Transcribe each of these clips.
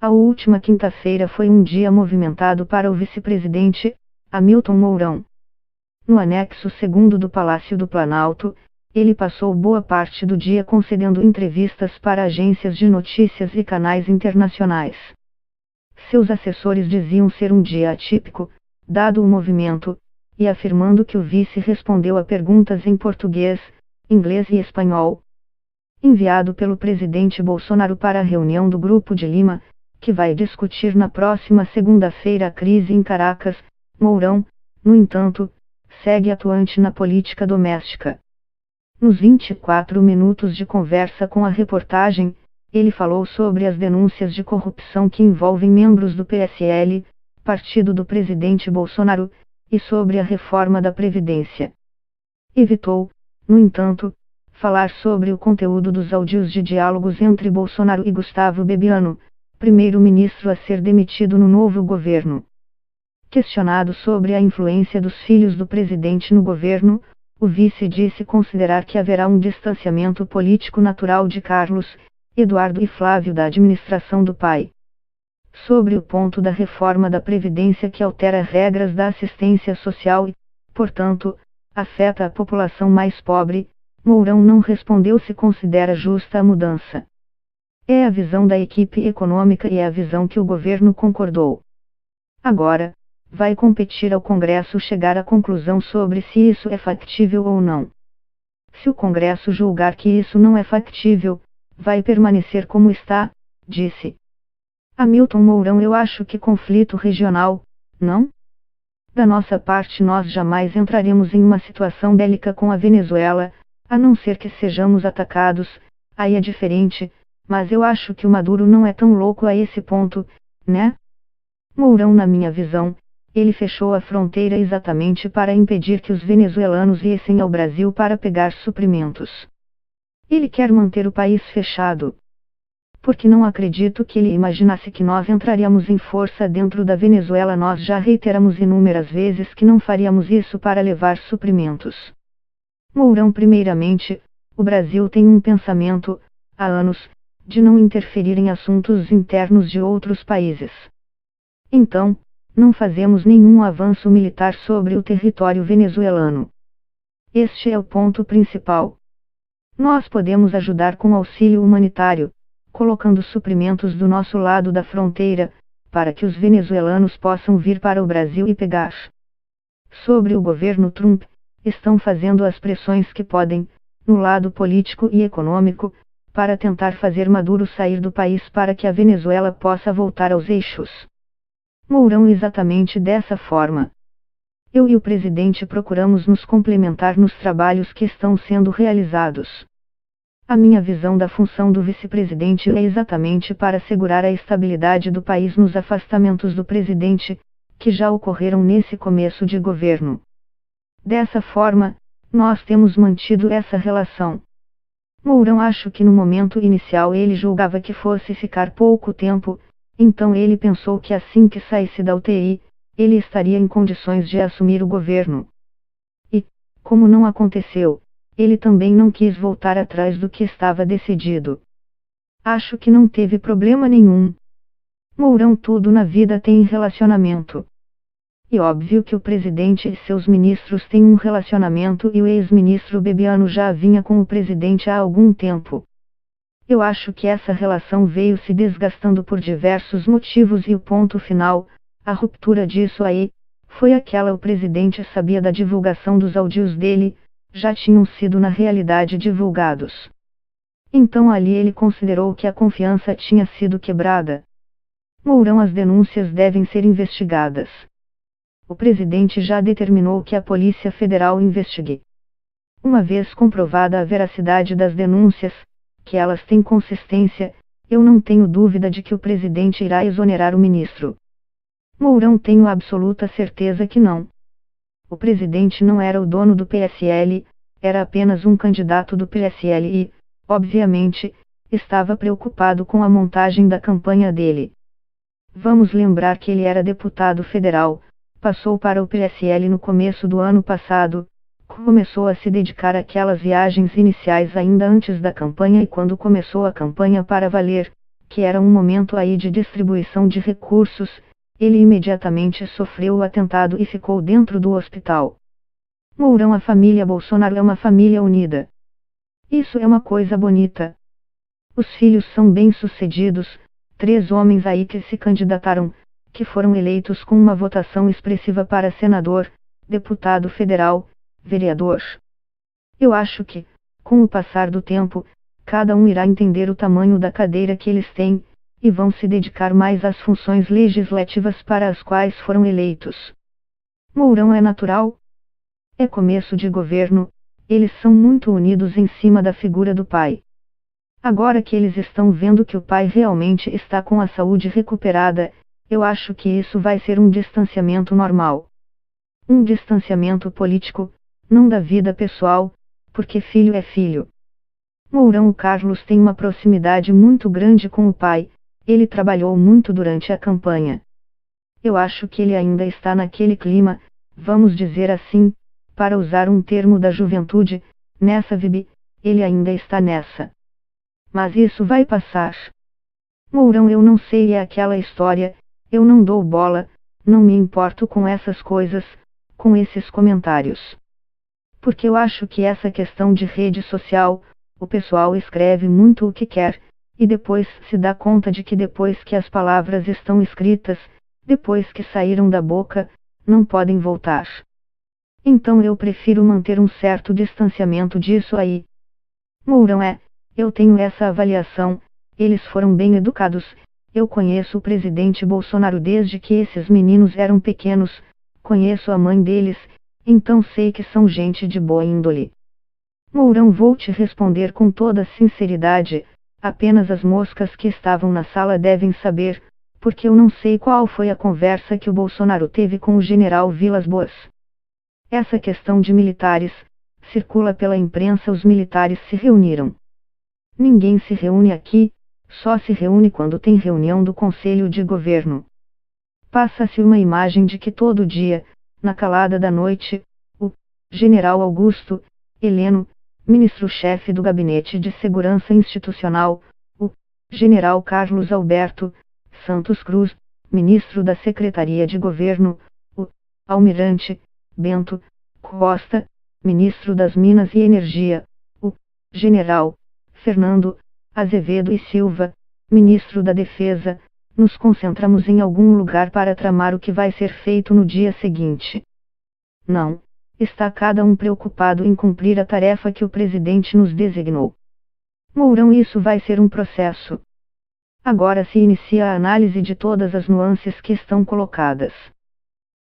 A última quinta-feira foi um dia movimentado para o vice-presidente, Hamilton Mourão. No anexo segundo do Palácio do Planalto, ele passou boa parte do dia concedendo entrevistas para agências de notícias e canais internacionais. Seus assessores diziam ser um dia atípico, dado o movimento, e afirmando que o vice respondeu a perguntas em português, inglês e espanhol. Enviado pelo presidente Bolsonaro para a reunião do Grupo de Lima, que vai discutir na próxima segunda-feira a crise em Caracas, Mourão, no entanto, segue atuante na política doméstica. Nos 24 minutos de conversa com a reportagem, ele falou sobre as denúncias de corrupção que envolvem membros do PSL, partido do presidente Bolsonaro, e sobre a reforma da Previdência. Evitou, no entanto, falar sobre o conteúdo dos áudios de diálogos entre Bolsonaro e Gustavo Bebiano, primeiro-ministro a ser demitido no novo governo. Questionado sobre a influência dos filhos do presidente no governo, o vice disse considerar que haverá um distanciamento político natural de Carlos, Eduardo e Flávio da administração do pai. Sobre o ponto da reforma da Previdência que altera regras da assistência social e, portanto, afeta a população mais pobre, Mourão não respondeu se considera justa a mudança. É a visão da equipe econômica e é a visão que o governo concordou. Agora, vai competir ao Congresso chegar à conclusão sobre se isso é factível ou não. Se o Congresso julgar que isso não é factível, vai permanecer como está, disse Hamilton Mourão. Eu acho que conflito regional, não? Da nossa parte nós jamais entraremos em uma situação bélica com a Venezuela, a não ser que sejamos atacados, aí é diferente, mas eu acho que o Maduro não é tão louco a esse ponto, né? Mourão, na minha visão, ele fechou a fronteira exatamente para impedir que os venezuelanos viessem ao Brasil para pegar suprimentos. Ele quer manter o país fechado. Porque não acredito que ele imaginasse que nós entraríamos em força dentro da Venezuela. Nós já reiteramos inúmeras vezes que não faríamos isso para levar suprimentos. Mourão, primeiramente, o Brasil tem um pensamento, há anos, de não interferir em assuntos internos de outros países. Então, não fazemos nenhum avanço militar sobre o território venezuelano. Este é o ponto principal. Nós podemos ajudar com auxílio humanitário, colocando suprimentos do nosso lado da fronteira, para que os venezuelanos possam vir para o Brasil e pegar. Sobre o governo Trump, estão fazendo as pressões que podem, no lado político e econômico, para tentar fazer Maduro sair do país para que a Venezuela possa voltar aos eixos. Mourão, exatamente dessa forma. Eu e o presidente procuramos nos complementar nos trabalhos que estão sendo realizados. A minha visão da função do vice-presidente é exatamente para assegurar a estabilidade do país nos afastamentos do presidente, que já ocorreram nesse começo de governo. Dessa forma, nós temos mantido essa relação. Mourão, acho que no momento inicial ele julgava que fosse ficar pouco tempo, então ele pensou que assim que saísse da UTI, ele estaria em condições de assumir o governo. E, como não aconteceu, ele também não quis voltar atrás do que estava decidido. Acho que não teve problema nenhum. Mourão, tudo na vida tem relacionamento. E óbvio que o presidente e seus ministros têm um relacionamento e o ex-ministro Bebiano já vinha com o presidente há algum tempo. Eu acho que essa relação veio se desgastando por diversos motivos e o ponto final, a ruptura disso aí, foi aquela: o presidente sabia da divulgação dos áudios dele, já tinham sido na realidade divulgados. Então ali ele considerou que a confiança tinha sido quebrada. Mourão, as denúncias devem ser investigadas. O presidente já determinou que a Polícia Federal investigue. Uma vez comprovada a veracidade das denúncias, que elas têm consistência, eu não tenho dúvida de que o presidente irá exonerar o ministro. Mourão, tenho absoluta certeza que não. O presidente não era o dono do PSL, era apenas um candidato do PSL e, obviamente, estava preocupado com a montagem da campanha dele. Vamos lembrar que ele era deputado federal, passou para o PSL no começo do ano passado, começou a se dedicar àquelas viagens iniciais ainda antes da campanha e quando começou a campanha para valer, que era um momento aí de distribuição de recursos, ele imediatamente sofreu o atentado e ficou dentro do hospital. Mourão, a família Bolsonaro é uma família unida. Isso é uma coisa bonita. Os filhos são bem-sucedidos, 3 homens aí que se candidataram, que foram eleitos com uma votação expressiva para senador, deputado federal, vereador. Eu acho que, com o passar do tempo, cada um irá entender o tamanho da cadeira que eles têm, e vão se dedicar mais às funções legislativas para as quais foram eleitos. Mourão é natural? É começo de governo, eles são muito unidos em cima da figura do pai. Agora que eles estão vendo que o pai realmente está com a saúde recuperada, eu acho que isso vai ser um distanciamento normal. Um distanciamento político, não da vida pessoal, porque filho é filho. Mourão, o Carlos tem uma proximidade muito grande com o pai, ele trabalhou muito durante a campanha. Eu acho que ele ainda está naquele clima, vamos dizer assim, para usar um termo da juventude, nessa vibe, ele ainda está nessa. Mas isso vai passar. Mourão, eu não sei, é aquela história, eu não dou bola, não me importo com essas coisas, com esses comentários. Porque eu acho que essa questão de rede social, o pessoal escreve muito o que quer, e depois se dá conta de que depois que as palavras estão escritas, depois que saíram da boca, não podem voltar. Então eu prefiro manter um certo distanciamento disso aí. Mourão, eu tenho essa avaliação, eles foram bem educados, eu conheço o presidente Bolsonaro desde que esses meninos eram pequenos, conheço a mãe deles, então sei que são gente de boa índole. Mourão, vou te responder com toda sinceridade, apenas as moscas que estavam na sala devem saber, porque eu não sei qual foi a conversa que o Bolsonaro teve com o general Vilas Boas. Essa questão de militares, circula pela imprensa, os militares se reuniram. Ninguém se reúne aqui, só se reúne quando tem reunião do Conselho de Governo. Passa-se uma imagem de que todo dia, na calada da noite, o general Augusto Heleno, ministro-chefe do Gabinete de Segurança Institucional, o general Carlos Alberto Santos Cruz, ministro da Secretaria de Governo, o almirante Bento Costa, ministro das Minas e Energia, o general Fernando Azevedo e Silva, ministro da Defesa, nos concentramos em algum lugar para tramar o que vai ser feito no dia seguinte. Não, está cada um preocupado em cumprir a tarefa que o presidente nos designou. Mourão, isso vai ser um processo. Agora se inicia a análise de todas as nuances que estão colocadas.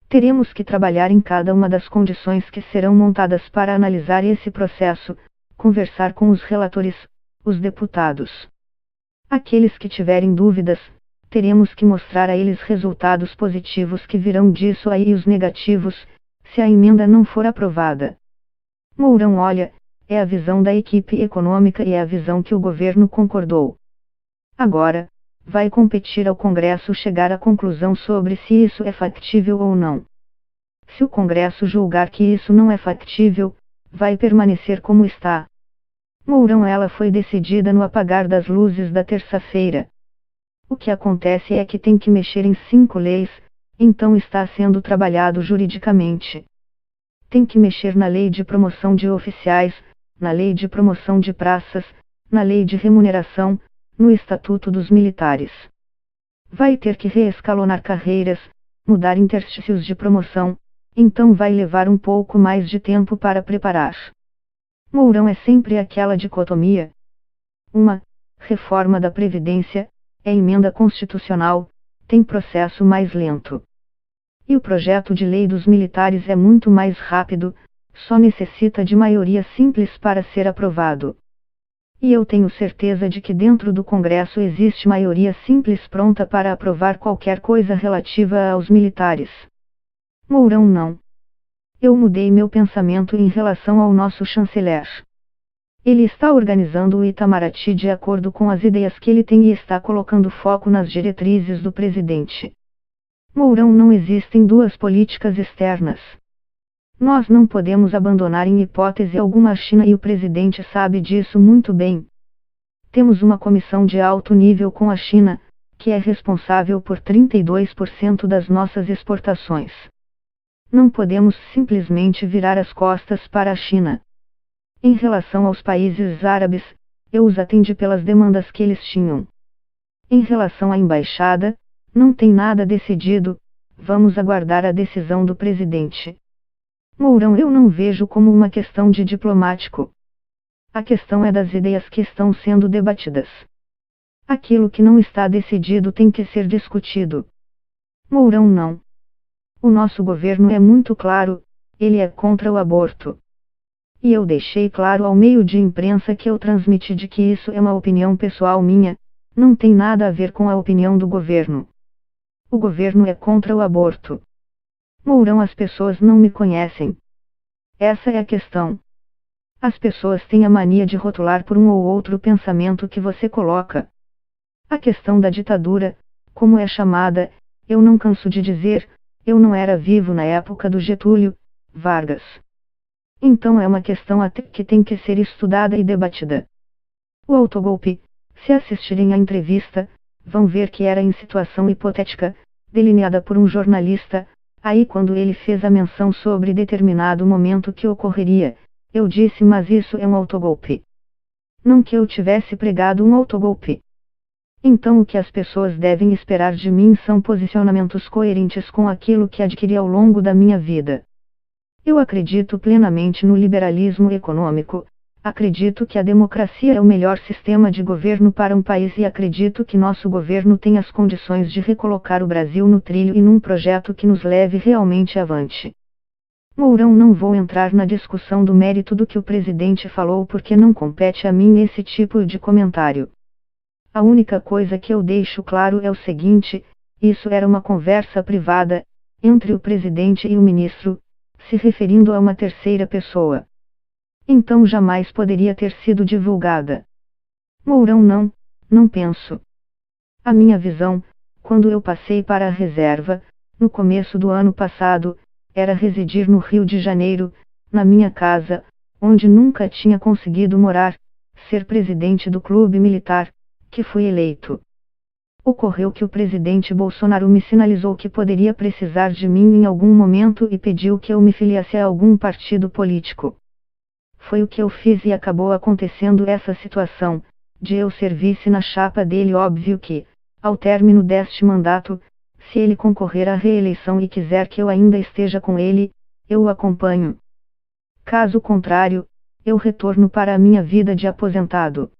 Teremos que trabalhar em cada uma das condições que serão montadas para analisar esse processo, conversar com os relatores, os deputados. Aqueles que tiverem dúvidas, teremos que mostrar a eles resultados positivos que virão disso aí e os negativos, se a emenda não for aprovada. Mourão, olha, é a visão da equipe econômica e é a visão que o governo concordou. Agora, vai competir ao Congresso chegar à conclusão sobre se isso é factível ou não. Se o Congresso julgar que isso não é factível, vai permanecer como está. Mourão, ela foi decidida no apagar das luzes da terça-feira. O que acontece é que tem que mexer em 5 leis, então está sendo trabalhado juridicamente. Tem que mexer na lei de promoção de oficiais, na lei de promoção de praças, na lei de remuneração, no Estatuto dos Militares. Vai ter que reescalonar carreiras, mudar interstícios de promoção, então vai levar um pouco mais de tempo para preparar. Mourão, é sempre aquela dicotomia. Uma reforma da Previdência, é emenda constitucional, tem processo mais lento. E o projeto de lei dos militares é muito mais rápido, só necessita de maioria simples para ser aprovado. E eu tenho certeza de que dentro do Congresso existe maioria simples pronta para aprovar qualquer coisa relativa aos militares. Mourão, não. Eu mudei meu pensamento em relação ao nosso chanceler. Ele está organizando o Itamaraty de acordo com as ideias que ele tem e está colocando foco nas diretrizes do presidente. Mourão, não existem duas políticas externas. Nós não podemos abandonar em hipótese alguma a China e o presidente sabe disso muito bem. Temos uma comissão de alto nível com a China, que é responsável por 32% das nossas exportações. Não podemos simplesmente virar as costas para a China. Em relação aos países árabes, eu os atendi pelas demandas que eles tinham. Em relação à embaixada, não tem nada decidido, vamos aguardar a decisão do presidente. Mourão, eu não vejo como uma questão de diplomático. A questão é das ideias que estão sendo debatidas. Aquilo que não está decidido tem que ser discutido. Mourão, não. O nosso governo é muito claro, ele é contra o aborto. E eu deixei claro ao meio de imprensa que eu transmiti de que isso é uma opinião pessoal minha, não tem nada a ver com a opinião do governo. O governo é contra o aborto. Mourão, as pessoas não me conhecem. Essa é a questão. As pessoas têm a mania de rotular por um ou outro pensamento que você coloca. A questão da ditadura, como é chamada, eu não canso de dizer, eu não era vivo na época do Getúlio Vargas. Então é uma questão até que tem que ser estudada e debatida. O autogolpe, se assistirem à entrevista, vão ver que era em situação hipotética, delineada por um jornalista, aí quando ele fez a menção sobre determinado momento que ocorreria, eu disse, mas isso é um autogolpe. Não que eu tivesse pregado um autogolpe. Então o que as pessoas devem esperar de mim são posicionamentos coerentes com aquilo que adquiri ao longo da minha vida. Eu acredito plenamente no liberalismo econômico, acredito que a democracia é o melhor sistema de governo para um país e acredito que nosso governo tem as condições de recolocar o Brasil no trilho e num projeto que nos leve realmente avante. Mourão, não vou entrar na discussão do mérito do que o presidente falou porque não compete a mim esse tipo de comentário. A única coisa que eu deixo claro é o seguinte, isso era uma conversa privada, entre o presidente e o ministro, se referindo a uma terceira pessoa. Então jamais poderia ter sido divulgada. Mourão, não penso. A minha visão, quando eu passei para a reserva, no começo do ano passado, era residir no Rio de Janeiro, na minha casa, onde nunca tinha conseguido morar, ser presidente do clube militar, que fui eleito. Ocorreu que o presidente Bolsonaro me sinalizou que poderia precisar de mim em algum momento e pediu que eu me filiasse a algum partido político. Foi o que eu fiz e acabou acontecendo essa situação, de eu ser vice na chapa dele. Óbvio que, ao término deste mandato, se ele concorrer à reeleição e quiser que eu ainda esteja com ele, eu o acompanho. Caso contrário, eu retorno para a minha vida de aposentado.